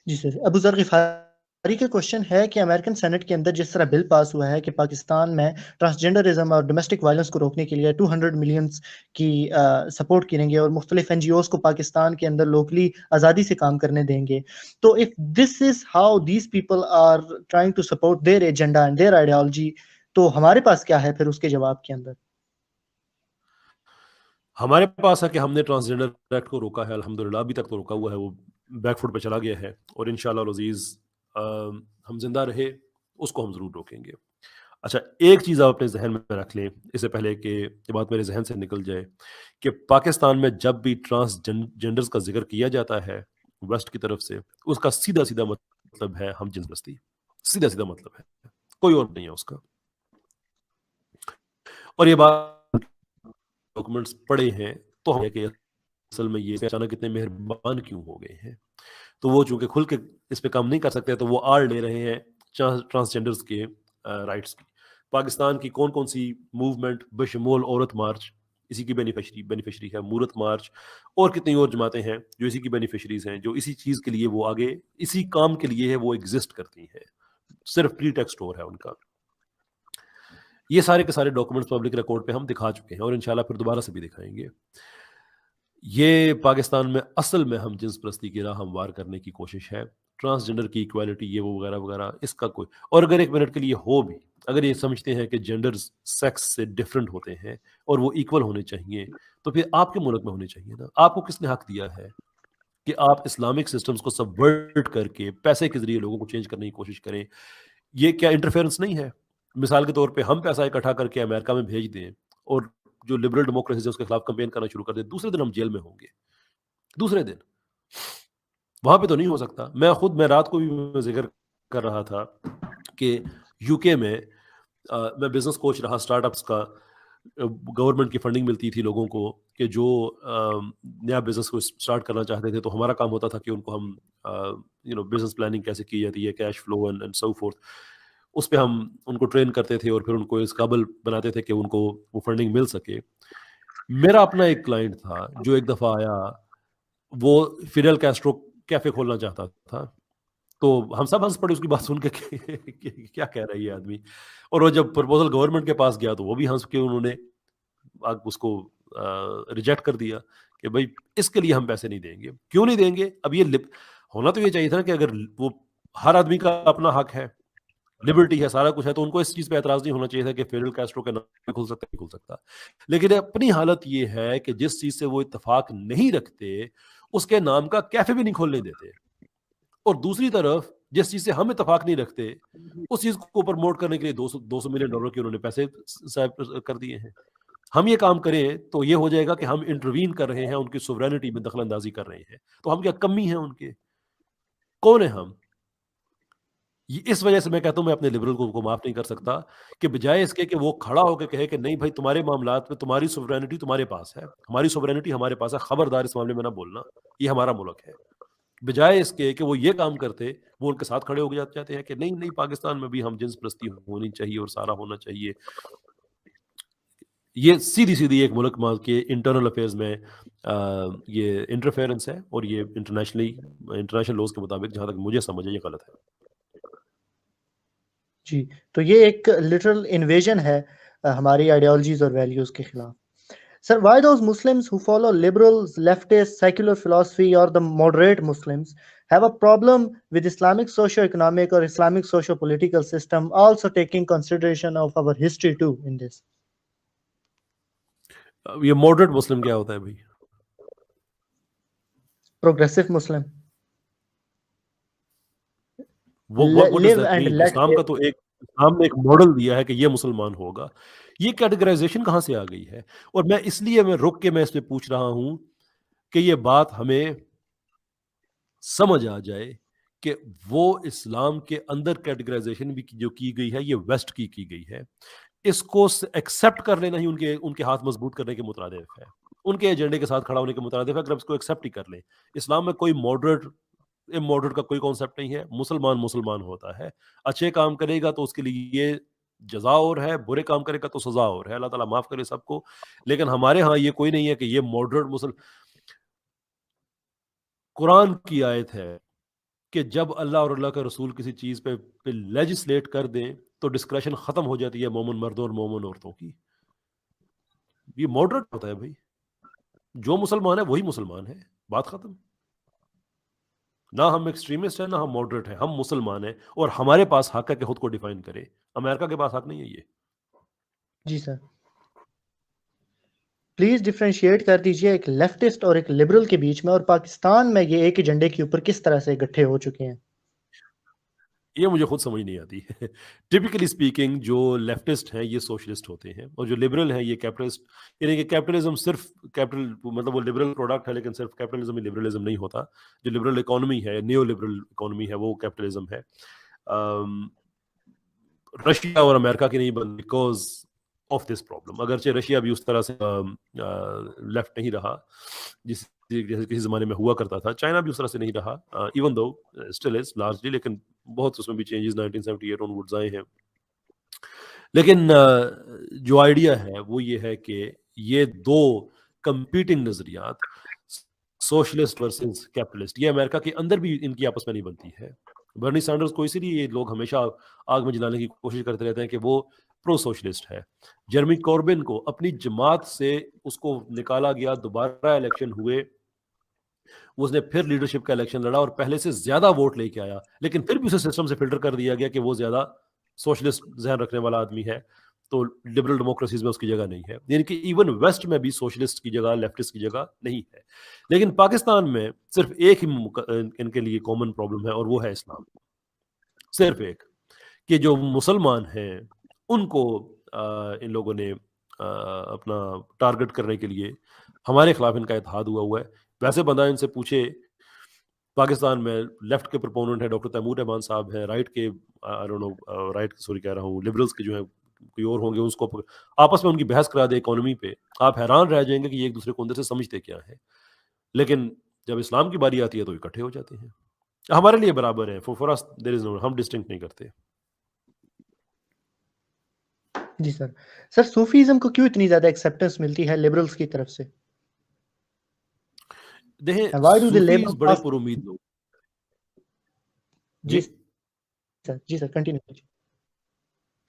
جی سر، ابو ذر غفاری کا کوشچن ہے کہ امریکن سینٹ کے اندر جس طرح بل پاس ہوا ہے کہ پاکستان میں ٹرانسجنڈرزم اور ڈومیسٹک وائلنس کو روکنے کے لیے 200 ملینز کی سپورٹ کریں گے اور مختلف این جی اوز کو پاکستان کے اندر لوکلی آزادی سے کام کرنے دیں گے، تو if this is how these people are trying to support their agenda and their ideology, تو ہمارے پاس کیا ہے پھر اس کے جواب کے اندر؟ ہمارے پاس ہے کہ ہم نے ٹرانسجنڈر ایکٹ کو روکا ہے، الحمدللہ ابھی تک تو روکا ہوا ہے، وہ بیک فٹ پہ چلا گیا ہے، اور انشاءاللہ العزیز ہم زندہ رہے اس کو ہم ضرور روکیں گے۔ اچھا، ایک چیز آپ اپنے ذہن میں رکھ لیں اس سے پہلے کہ یہ بات میرے ذہن سے نکل جائے، کہ پاکستان میں جب بھی ٹرانسجنڈرز کا ذکر کیا جاتا ہے ویسٹ کی طرف سے، اس کا سیدھا سیدھا مطلب ہے ہم جنس پرستی، سیدھا سیدھا مطلب ہے، کوئی اور نہیں ہے اس کا۔ اور یہ بات ڈاکومنٹس پڑے ہیں تو ہم کہ اصل میں یہ اچانک اتنے مہربان کیوں ہو گئے ہیں، تو وہ چونکہ کھل کے اس پہ کام نہیں کر سکتے تو وہ آڑ لے رہے ہیں ٹرانسجنڈرز کے رائٹس کی۔ پاکستان کی کون کون سی موومنٹ بشمول عورت مارچ اسی کی بینیفیشری ہے، مورت مارچ اور کتنی اور جماعتیں ہیں جو اسی کی بینیفیشریز ہیں، جو اسی چیز کے لیے وہ آگے اسی کام کے لیے ہے وہ ایگزسٹ کرتی ہیں، صرف پری ٹیکسٹ اور ہے ان کا۔ یہ سارے کے سارے ڈاکومنٹس پبلک ریکارڈ پہ ہم دکھا چکے ہیں اور انشاءاللہ پھر دوبارہ سے بھی دکھائیں گے۔ یہ پاکستان میں اصل میں ہم جنس پرستی کی راہ ہموار کرنے کی کوشش ہے، ٹرانسجنڈر کی ایکویلٹی یہ وہ وغیرہ وغیرہ، اس کا کوئی، اور اگر ایک منٹ کے لیے ہو بھی، اگر یہ سمجھتے ہیں کہ جینڈرز سیکس سے ڈفرینٹ ہوتے ہیں اور وہ ایکول ہونے چاہیے، تو پھر آپ کے ملک میں ہونے چاہیے نا۔ آپ کو کس نے حق دیا ہے کہ آپ اسلامک سسٹمز کو سبورٹ کر کے پیسے کے ذریعے لوگوں کو چینج کرنے کی کوشش کریں؟ یہ کیا انٹرفیئرنس نہیں ہے؟ مثال کے طور پہ ہم پیسہ اکٹھا کر کے امریکہ میں بھیج دیں اور جو لبرل ڈیموکریسی ہے اس کے خلاف کمپین کرنا شروع کر دیں، دوسرے دن ہم جیل میں ہوں گے، دوسرے دن۔ وہاں پہ تو نہیں ہو سکتا۔ میں رات کو بھی ذکر کر رہا تھا کہ یو کے میں میں بزنس کوچ رہا اسٹارٹ اپس کا، گورنمنٹ کی فنڈنگ ملتی تھی لوگوں کو کہ جو نیا بزنس کو اسٹارٹ کرنا چاہتے تھے، تو ہمارا کام ہوتا تھا کہ ان کو ہم بزنس پلاننگ کیسے کی جاتی ہے، cash flow and so forth, اس پہ ہم ان کو ٹرین کرتے تھے اور پھر ان کو اس قابل بناتے تھے کہ ان کو وہ فنڈنگ مل سکے۔ میرا اپنا ایک کلائنٹ تھا جو ایک دفعہ آیا، وہ فیڈل کیسٹرو کیفے کھولنا چاہتا تھا، تو ہم سب ہنس پڑے اس کی بات سن کے کہ کیا کہہ رہا ہے یہ آدمی، اور وہ جب پرپوزل گورنمنٹ کے پاس گیا تو وہ بھی ہنس کے انہوں نے اس کو ریجیکٹ کر دیا کہ بھائی اس کے لیے ہم پیسے نہیں دیں گے۔ کیوں نہیں دیں گے؟ اب یہ ہونا تو یہ چاہیے تھا کہ اگر وہ ہر آدمی کا اپنا حق ہے، لبرٹی ہے، سارا کچھ ہے، تو ان کو اس چیز پہ اعتراض نہیں ہونا چاہیے تھا کہ فیڈل کیسٹرو کا نام کھل سکتا ہے، کھل سکتا۔ لیکن اپنی حالت یہ ہے کہ جس چیز سے وہ اتفاق نہیں رکھتے اس کے نام کا کیفے بھی نہیں کھولنے دیتے، اور دوسری طرف جس چیز سے ہم اتفاق نہیں رکھتے اس چیز کو پروموٹ کرنے کے لیے $200 ملین کے انہوں نے پیسے کر دیے ہیں۔ ہم یہ کام کریں تو یہ ہو جائے گا کہ ہم انٹروین کر رہے ہیں، ان کی سوورینٹی میں دخل اندازی کر رہے ہیں، تو ہم کیا کمی ہیں ان کے؟ کون ہیں ہم؟ اس وجہ سے میں کہتا ہوں میں اپنے لبرل کو معاف نہیں کر سکتا کہ بجائے اس کے کہ وہ کھڑا ہو کے کہے کہ نہیں بھائی تمہارے معاملات میں تمہاری سوورینٹی تمہارے پاس ہے، ہماری سوورینٹی ہمارے پاس ہے، خبردار اس معاملے میں نہ بولنا، یہ ہمارا ملک ہے، بجائے اس کے کہ وہ یہ کام کرتے وہ ان کے ساتھ کھڑے ہو جاتے ہیں کہ نہیں نہیں پاکستان میں بھی ہم جنس پرستی ہونی چاہیے اور سارا ہونا چاہیے۔ یہ سیدھی ایک ملک کے انٹرنل افیئرز میں یہ انٹرفیئرنس ہے، اور یہ انٹرنیشنل لاز کے مطابق جہاں تک مجھے سمجھ ہے یہ غلط ہے۔ جی، تو یہ ایک لٹرل انویژن ہے ہماری آئیڈیالوجیز اور ویلیوز کے خلاف۔ Sir, why those Muslims who follow liberals, leftist, secular philosophy or the moderate Muslims have a problem with Islamic socio-economic or Islamic socio-political system, also taking consideration of our history too in this? یہ moderate مسلم کیا ہوتا ہے بھائی؟ Progressive Muslim. What does Live that and mean؟ let Islam live. کا تو اسلام نے ایک model دیا ہے کہ یہ مسلمان ہوگا، یہ کیٹیگرائزیشن کہاں سے آ گئی ہے؟ اور میں اس لیے رک کے میں اس پہ پوچھ رہا ہوں کہ یہ بات ہمیں سمجھ آ جائے کہ وہ اسلام کے اندر کیٹیگرائزیشن بھی جو کی گئی ہے یہ ویسٹ کی گئی ہے، اس کو ایکسیپٹ کر لینا ہی ان کے ہاتھ مضبوط کرنے کے مترادف ہے، ان کے ایجنڈے کے ساتھ کھڑا ہونے کے مترادف ہے۔ اگر اس کو ایکسیپٹ ہی کر لیں، اسلام میں کوئی ماڈریٹ کا کوئی کانسیپٹ نہیں ہے، مسلمان ہوتا ہے، اچھے کام کرے گا تو اس کے لیے جزا اور ہے، برے کام کرے گا تو سزا اور ہے، اللہ تعالیٰ معاف کرے سب کو۔ لیکن ہمارے ہاں یہ کوئی نہیں ہے کہ یہ ماڈریٹ قرآن کی آیت ہے کہ جب اللہ اور اللہ کا رسول کسی چیز پہ لیجسلیٹ کر دیں تو ڈسکریشن ختم ہو جاتی ہے مومن مردوں اور مومن عورتوں کی. یہ ماڈریٹ ہوتا ہے بھائی, جو مسلمان ہے وہی مسلمان ہے, بات ختم. نہ ہم ایکسٹریمسٹ ہیں نہ ہم ماڈریٹ ہیں, ہم مسلمان ہیں اور ہمارے پاس حق ہے کہ خود کو ڈیفائن کرے. امریکہ کے پاس حق نہیں ہے یہ. جی سر, پلیز ڈفرینشیٹ کر دیجئے ایک لیفٹسٹ اور ایک لبرل کے بیچ میں, اور پاکستان میں یہ ایک ایجنڈے کے اوپر کس طرح سے اکٹھے ہو چکے ہیں. یہ مجھے خود سمجھ نہیں آتی. ٹپکلی اسپیکنگ جو لیفٹسٹ ہیں یہ سوشلسٹ ہوتے ہیں, اور جو لبرل ہیں یہ کیپٹلسٹ. یعنی کہ کیپٹلزم صرف کیپٹل مطلب وہ لبرل پروڈکٹ ہے, لیکن صرف کیپٹلزم ہی لبرلزم نہیں ہوتا. جو لبرل اکانومی ہے, نیو لبرل اکانومی ہے, وہ کیپٹلزم ہے. رشیا اور امریکہ کی نہیں بن بیکاز آف دس پرابلم. اگرچہ رشیا بھی اس طرح سے لیفٹ نہیں رہا جیسے کسی زمانے میں ہوا کرتا تھا. چائنا بھی اس طرح سے نہیں رہا, even though still is largely, لیکن بہت اس میں بھی چینجز 1978 آن ورڈز آئے ہیں. لیکن جو آئیڈیا ہے وہ یہ ہے کہ یہ دو کمپیٹنگ نظریات, سوشلسٹ ورسز کیپٹلسٹ, یہ امریکہ کے اندر بھی ان کی آپس میں نہیں بنتی ہے. برنی سینڈرز کو اسی لیے یہ لوگ ہمیشہ آگ میں جلانے کی کوشش کرتے رہتے ہیں کہ وہ پرو سوشلسٹ ہے. جرمی کوربن کو اپنی جماعت سے اس کو نکالا گیا, دوبارہ الیکشن ہوئے, اس نے پھر لیڈرشپ کا الیکشن لڑا اور پہلے سے زیادہ ووٹ لے کے آیا, لیکن پھر بھی اسے سسٹم سے فلٹر کر دیا گیا کہ وہ زیادہ سوشلسٹ ذہن رکھنے والا آدمی ہے, تو لبرل ڈیموکریسیز میں اس کی جگہ نہیں ہے. یعنی کہ ایون ویسٹ میں بھی سوشلسٹ کی جگہ لیفٹسٹ کی جگہ نہیں ہے. لیکن پاکستان میں صرف ایک ہی ان کے لیے کامن پرابلم ہے, اور وہ ہے اسلام. صرف ایک, کہ جو مسلمان ہیں ان کو ان لوگوں نے اپنا ٹارگٹ کرنے کے لیے ہمارے خلاف ان کا اتحاد ہوا ہے. ویسے بندہ ان سے پوچھے, پاکستان میں لیفٹ کے پرپوننٹ ہیں ڈاکٹر تیمور رحمان صاحب ہیں, رائٹ کے کہہ رہا ہوں لبرلز کے جو ہیں کوئی اور ہوں گے, اس کو آپس میں ان کی بحث کرا دے اکانومی پہ, آپ حیران رہ جائیں گے کہ یہ ایک دوسرے کو اندر سے سمجھتے کیا ہے. لیکن جب اسلام کی باری آتی ہے تو اکٹھے ہو جاتے ہیں. ہمارے لیے برابر ہیں, فور اس دیر از نو, ہم ڈسٹنکٹ نہیں کرتے. جی سر, سر صوفیزم کو کیوں اتنی زیادہ ایکسیپٹنس ملتی ہے لبرلز کی طرف سے؟ دیکھیں Why do they Sufis label بڑے us- پر امید لوگ. جی سر کنٹینیو کیجیے.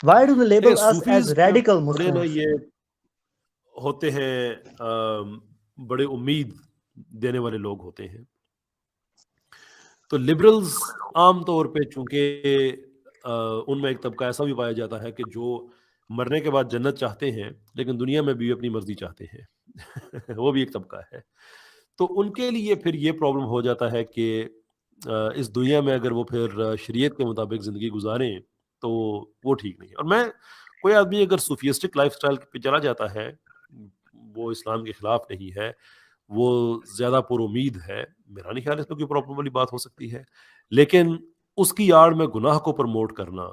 Why do they label us as Sufis radical بڑے نا Muslims? یہ ہوتے ہیں بڑے امید دینے والے لوگ ہوتے ہیں. تو لبرلز عام طور پہ چونکہ ان میں ایک طبقہ ایسا بھی پایا جاتا ہے کہ جو مرنے کے بعد جنت چاہتے ہیں لیکن دنیا میں بھی اپنی مرضی چاہتے ہیں. وہ بھی ایک طبقہ ہے. تو ان کے لیے پھر یہ پرابلم ہو جاتا ہے کہ اس دنیا میں اگر وہ پھر شریعت کے مطابق زندگی گزاریں تو وہ ٹھیک نہیں ہے. اور میں کوئی آدمی اگر صوفیسٹک لائف سٹائل پہ چلا جاتا ہے, وہ اسلام کے خلاف نہیں ہے, وہ زیادہ پر امید ہے, میرا نہیں خیال اس میں کوئی پرابلم والی بات ہو سکتی ہے. لیکن اس کی آڑ میں گناہ کو پروموٹ کرنا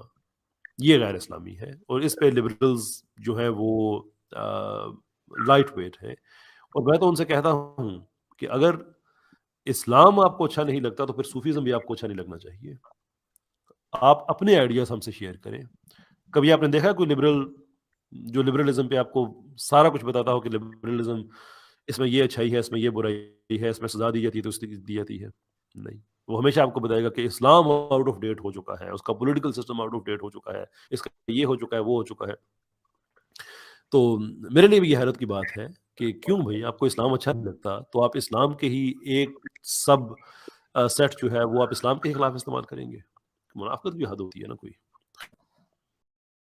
یہ غیر اسلامی ہے, اور اس پہ لبرلز جو ہیں وہ لائٹ ویٹ ہیں. اور میں تو ان سے کہتا ہوں کہ اگر اسلام آپ کو اچھا نہیں لگتا تو پھر صوفیزم بھی آپ کو اچھا نہیں لگنا چاہیے. آپ اپنے آئیڈیاز ہم سے شیئر کریں. کبھی آپ نے دیکھا کوئی لبرل جو لبرلزم پہ آپ کو سارا کچھ بتاتا ہو کہ لبرلزم اس میں یہ اچھائی ہے, اس میں یہ برائی ہے, اس میں سزا دی جاتی ہے تو اس کی دی جاتی ہے؟ نہیں. وہ ہمیشہ آپ کو بتائے گا کہ اسلام آؤٹ آف ڈیٹ ہو چکا ہے, اس کا political system out of date ہو چکا ہے, اس کا یہ ہو چکا ہے, وہ ہو چکا ہے. تو میرے لیے بھی یہ حیرت کی بات ہے کہ کیوں بھائی آپ کو اسلام اچھا نہیں لگتا تو آپ اسلام کے ہی ایک سب سیٹ جو ہے وہ آپ اسلام کے خلاف استعمال کریں گے. منافقت بھی حد ہوتی ہے نا کوئی.